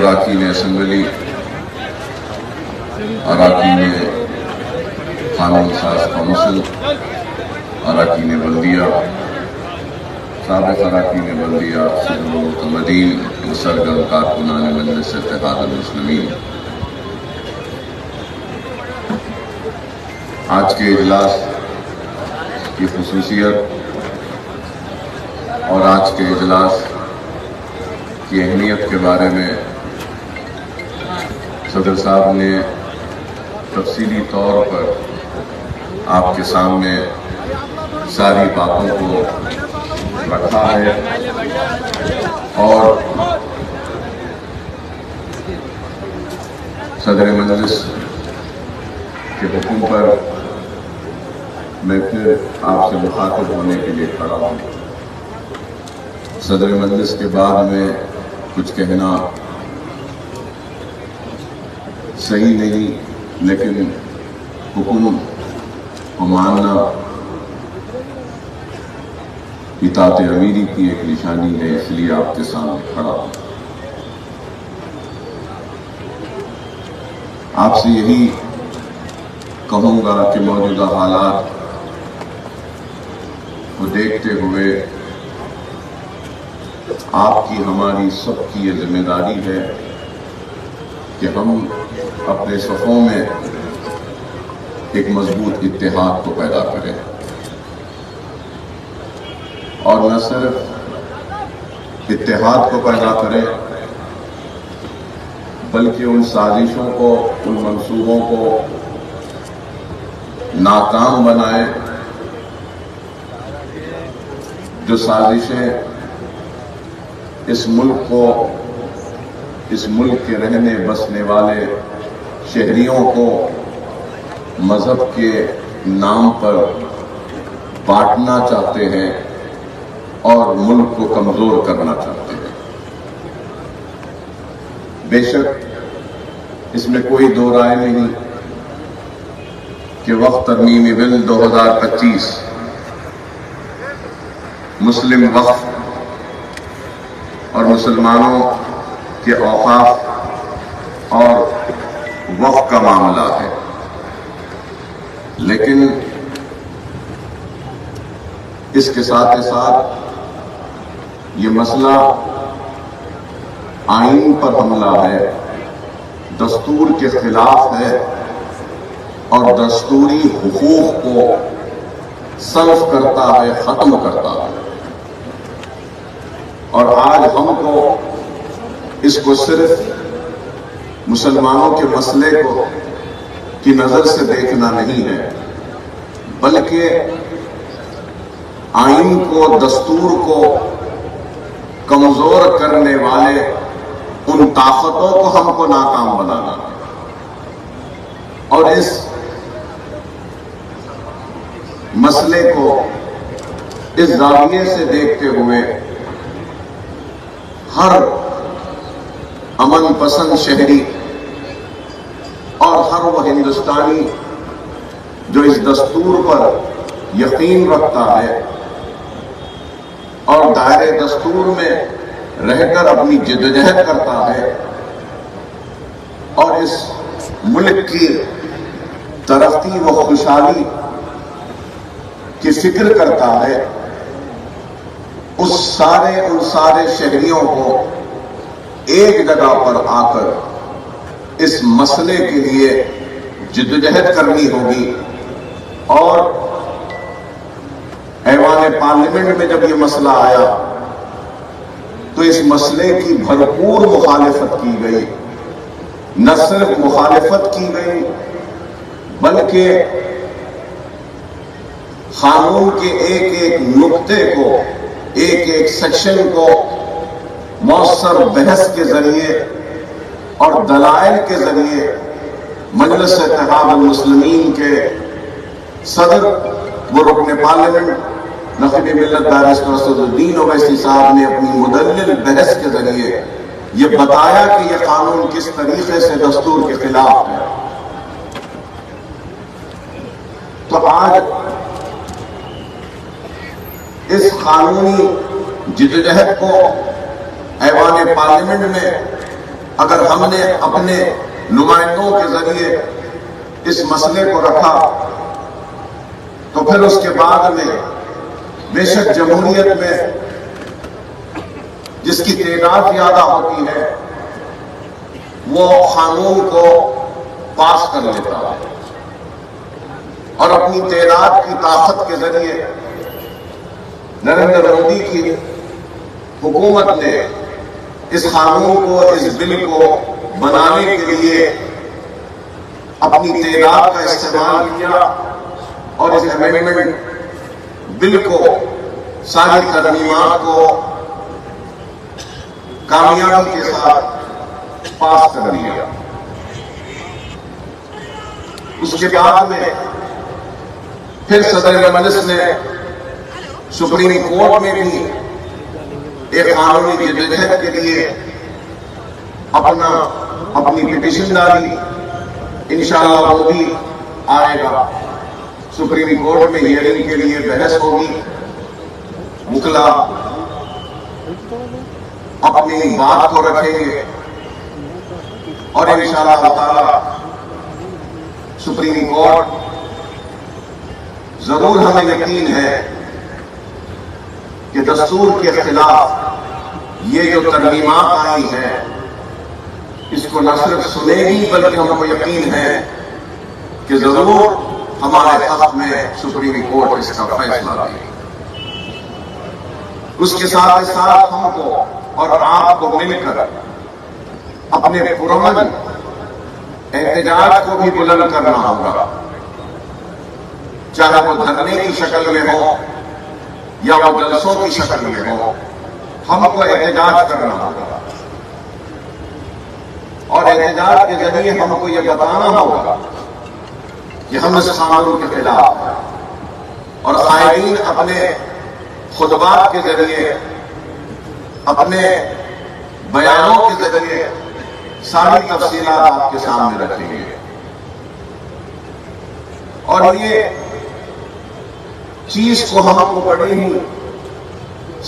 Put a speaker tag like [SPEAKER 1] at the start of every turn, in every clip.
[SPEAKER 1] اراکین اسمبلی، اراکین قانون ساز کونسل، اراکین بلدیہ، سابق اراکین بلدیہ، صدر المعتمدین و سرگرم کارکنان مجلس اتحاد المسلمین، آج کے اجلاس کی خصوصیت اور آج کے اجلاس کی اہمیت کے بارے میں صدر صاحب نے تفصیلی طور پر آپ کے سامنے ساری باتوں کو رکھا ہے، اور صدر مجلس کے حکم پر میں پھر آپ سے مخاطب ہونے کے لیے کھڑا ہوں۔ صدر مجلس کے بعد میں کچھ کہنا صحیح نہیں، لیکن حکم کو ماننا اطاعت امیری کی ایک نشانی ہے، اس لیے آپ کے سامنے کھڑا ہوں۔ آپ سے یہی کہوں گا کہ موجودہ حالات کو دیکھتے ہوئے آپ کی ہماری سب کی یہ ذمہ داری ہے کہ ہم اپنے صفوں میں ایک مضبوط اتحاد کو پیدا کریں، اور نہ صرف اتحاد کو پیدا کریں بلکہ ان سازشوں کو، ان منصوبوں کو ناکام بنائیں جو سازشیں اس ملک کو، اس ملک کے رہنے بسنے والے شہریوں کو مذہب کے نام پر بانٹنا چاہتے ہیں اور ملک کو کمزور کرنا چاہتے ہیں۔ بے شک اس میں کوئی دو رائے نہیں کہ وقت ترمیمی بل 2025 مسلم وقف اور مسلمانوں کے اوقاف اور وقف کا معاملہ ہے، لیکن اس کے ساتھ ساتھ یہ مسئلہ آئین پر حملہ ہے، دستور کے خلاف ہے، اور دستوری حقوق کو سلب کرتا ہے، ختم کرتا ہے۔ اور آج ہم کو اس کو صرف مسلمانوں کے مسئلے کو کی نظر سے دیکھنا نہیں ہے، بلکہ آئین کو، دستور کو کمزور کرنے والے ان طاقتوں کو ہم کو ناکام بنانا ہے۔ اور اس مسئلے کو اس زاویے سے دیکھتے ہوئے ہر امن پسند شہری اور ہر وہ ہندوستانی جو اس دستور پر یقین رکھتا ہے اور دائرے دستور میں رہ کر اپنی جدوجہد کرتا ہے اور اس ملک کی ترقی و خوشحالی کی فکر کرتا ہے، ان سارے شہریوں کو ایک جگہ پر آ کر اس مسئلے کے لیے جدوجہد کرنی ہوگی، اور ایوان پارلیمنٹ میں جب یہ مسئلہ آیا تو اس مسئلے کی بھرپور مخالفت کی گئی۔ نہ صرف مخالفت کی گئی بلکہ قانون کے ایک ایک نقطے کو، ایک ایک سیکشن کو مؤثر بحث کے ذریعے اور دلائل کے ذریعے مجلس اتحاد المسلمین کے صدر و رکن پارلیمنٹ نقیب ملت بیرسٹر اسد الدین اویسی صاحب نے اپنی مدلل بحث کے ذریعے یہ بتایا کہ یہ قانون کس طریقے سے دستور کے خلاف ہے۔ تو آج اس قانونی جدوجہد کو ایوان پارلیمنٹ میں اگر ہم نے اپنے نمائندوں کے ذریعے اس مسئلے کو رکھا تو پھر اس کے بعد میں بے شک جمہوریت میں جس کی تعداد زیادہ ہوتی ہے وہ قانون کو پاس کر لیتا ہے اور اپنی تعداد کی طاقت کے ذریعے نریندر مودی کی حکومت نے اس قانون کو، اس بل کو بنانے کے لیے اپنی تعداد کا استعمال کیا اور اس امینڈمنٹ بل کو، ساری ترمیمات کو کامیابی کے ساتھ پاس کر لیا۔ اس کے بعد میں پھر صدر مجلس نے سپریم کورٹ میں بھی ایک قانونی جدوجہد کے لیے اپنی پٹیشن ڈالی۔ انشاءاللہ وہ بھی آئے گا، سپریم کورٹ میں ہیئرنگ کے لیے بحث ہوگی، وکلا اپنی بات کو رکھیں گے اور انشاءاللہ تعالی سپریم کورٹ ضرور، ہمیں یقین ہے کہ دستور کے خلاف یہ جو ترمیمات آئی ہیں اس کو نہ صرف سنے گی بلکہ ہم کو یقین ہے کہ ضرور ہمارے حق میں سپریم کورٹ اس کا فیصلہ دے گی۔ اس کے ساتھ ساتھ ہم کو اور آپ کو مل کر اپنے پرامن احتجاج کو بھی بلند کرنا ہوگا، چاہے وہ دھرنے کی شکل میں ہو یا وہ جلسوں کی شکل میں ہو، ہم کو احتجاج کرنا ہوگا اور احتجاج کے ذریعے ہم کو یہ بتانا ہوگا کہ ہم اس قانون کے خلاف ہیں، اور قائدین اپنے خطبات کے ذریعے، اپنے بیانوں کے ذریعے ساری تفصیلات آپ کے سامنے رکھیں گے، اور یہ چیز کو ہم کو بڑی ہی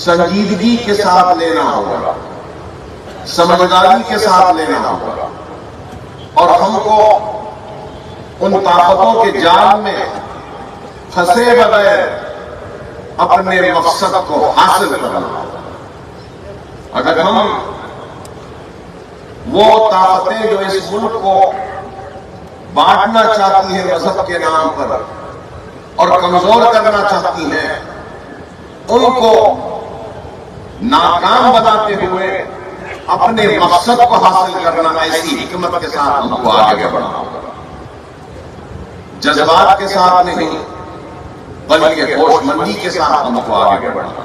[SPEAKER 1] سنجیدگی کے ساتھ لینا ہوگا، سمجھداری کے ساتھ لینا ہوگا، اور ہم کو ان طاقتوں کے جال میں پھنسے بغیر اپنے مقصد کو حاصل کرنا ہوگا۔ اگر ہم وہ طاقتیں جو اس ملک کو بانٹنا چاہتی ہیں مذہب کے نام پر اور کمزور کرنا چاہتی ہیں، ان کو ناکام بناتے ہوئے اپنے مقصد کو حاصل کرنا، ایسی حکمت کے ساتھ ہم کو آگے بڑھنا ہوگا، جذبات کے ساتھ نہیں بلکہ ہوش مندی کے ساتھ ہم کو آگے بڑھنا۔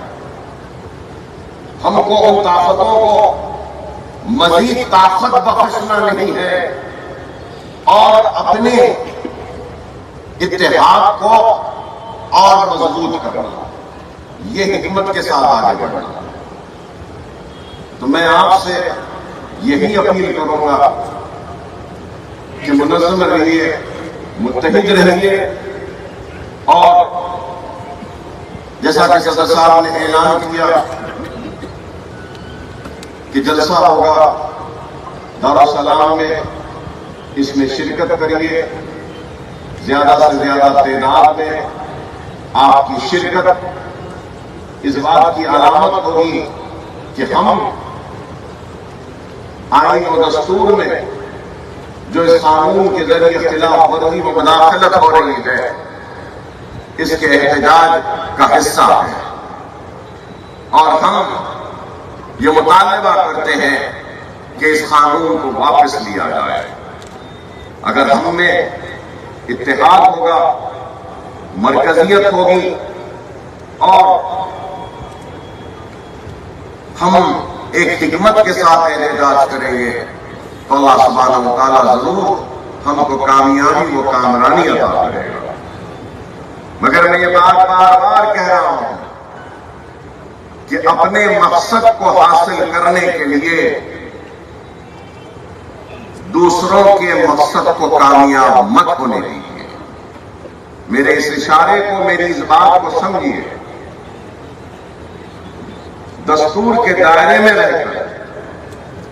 [SPEAKER 1] ہم کو ان طاقتوں کو مزید طاقت بخشنا نہیں ہے اور اپنے اتحاد کو اور مضبوط کرنا، یہ حکمت کے ساتھ آگے بڑھنا۔ تو میں آپ سے یہی اپیل کروں گا کہ منظم رہیے، متحد رہیے، اور جیسا کہ صدر صاحب نے اعلان کیا کہ جلسہ ہوگا دارالسلام میں، اس میں شرکت کریے، زیادہ سے زیادہ تعداد میں آپ کی شرکت اس بات کی علامت ہوگی کہ ہم آئین و دستور میں جو اس قانون کے ذریعے خلاف ورزی و مداخلت ہو رہی ہے اس کے احتجاج کا حصہ ہے، اور ہم یہ مطالبہ کرتے ہیں کہ اس قانون کو واپس لیا جائے۔ اگر ہم میں اتحاد ہوگا، مرکزیت ہوگی، اور ہم ایک حکمت کے ساتھ احتجاج کریں گے تو اللہ سبحانہ و تعالیٰ ضرور ہم کو کامیابی و کامرانی عطا کرے گا۔ مگر میں یہ بات بار بار کہہ رہا ہوں کہ اپنے مقصد کو حاصل کرنے کے لیے دوسروں کے مقصد کو کامیاب مت ہونے دیجیے۔ میرے اس اشارے کو، میری اس بات کو سمجھیے، دستور کے دائرے میں رہ کر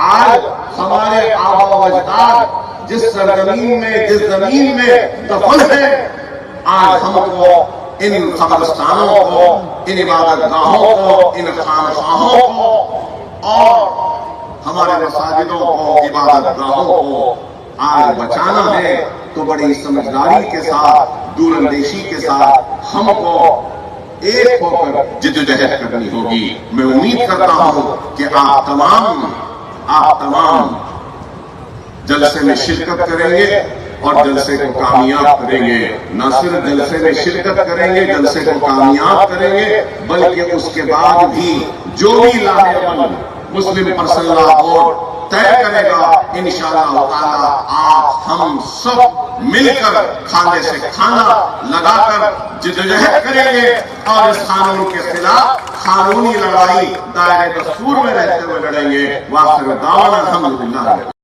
[SPEAKER 1] آج ہمارے آبا و اجداد جس سرزمین میں جس زمین میں دفن ہے، آج ہم کو ان قبرستانوں کو، ان عبادت گاہوں کو، ان خانقاہوں کو اور ہمارے مساجدوں کو، عبادت گاہوں کو آج بچانا ہے تو بڑی سمجھداری کے ساتھ، دور اندیشی کے ساتھ ہم کو ایک ہو کر جدوجہد کرنی ہوگی۔ میں امید کرتا ہوں کہ آپ تمام جلسے میں شرکت کریں گے اور جلسے کو کامیاب کریں گے۔ نہ صرف جلسے میں شرکت کریں گے، جلسے کو کامیاب کریں گے، بلکہ اس کے بعد بھی جو بھی لانے عمل مسلم پرسنل لا بورڈ طے کرے گا، انشاءاللہ تعالی آپ ہم سب مل کر کھانے سے کھانا لگا کر جدوجہد کریں گے اور اس قانون کے خلاف قانونی لڑائی دائرے دستور میں رہتے ہوئے لڑیں گے۔ وآخر دعوانا الحمدللہ۔